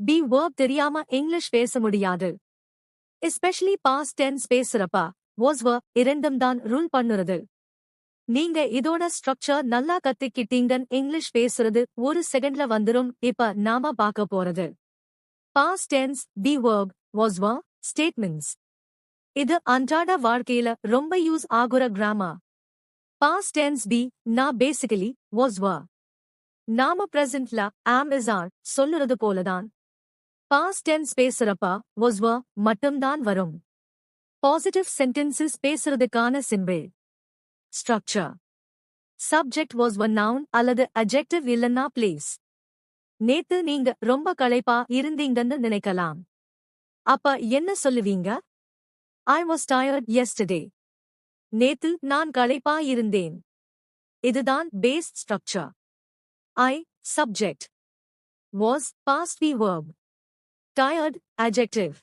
be verb தெரியாம English பேச முடியாது. எஸ்பெஷலி பாஸ்ட் டென்ஸ் பேசுறப்ப was were இரண்டும் தான் ரூல் பண்ணுறது. நீங்க இதோட ஸ்ட்ரக்சர் நல்லா கத்துக்கிட்டீங்கன்னு இங்கிலீஷ் பேசுறது ஒரு செகண்ட்ல வந்துரும். இப்ப நாம பார்க்க போறது past tense be verb was were statements. இது அன்றாட வாழ்க்கையில ரொம்ப யூஸ் ஆகுற grammar. past tense be na basically was were. நாம presentல am is are சொல்லுறது போலதான். past tense பேசுறப்ப was were மட்டும்தான் வரும். positive sentences பேசுறதுக்கான symbol. structure. subject was were noun அல்லது adjective இல்லன்னா place. நேத்து நீங்க ரொம்ப களைப்பா இருந்தீங்கன்னு நினைக்கலாம். அப்ப என்ன சொல்லுவீங்க? I was tired yesterday. நேத்து நான் களைப்பா இருந்தேன். இதுதான் base structure. I subject. Was past be verb. Tired adjective.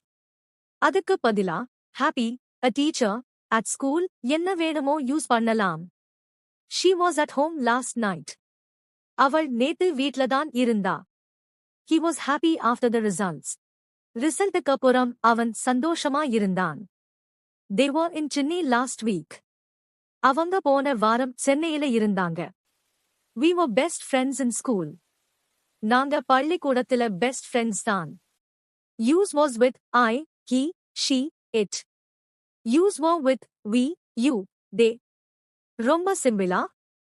அதுக்கு பதிலா happy a teacher at school என்ன வேணுமோ யூஸ் பண்ணலாம். She was at home last night. அவள் நேத்து வீட்லதான் இருந்தா. He was happy after the results. ரிசல்ட்டுக்கு அப்புறம் அவன் சந்தோஷமா இருந்தான். They were in Chennai last week. அவங்க போன வாரம் சென்னையில இருந்தாங்க. We were best friends in school. நாங்க பள்ளிக்கூடத்துல best friends தான். Use was with I, he, she, it. Use were with we, you, they. ரொம்ப சிம்பிளா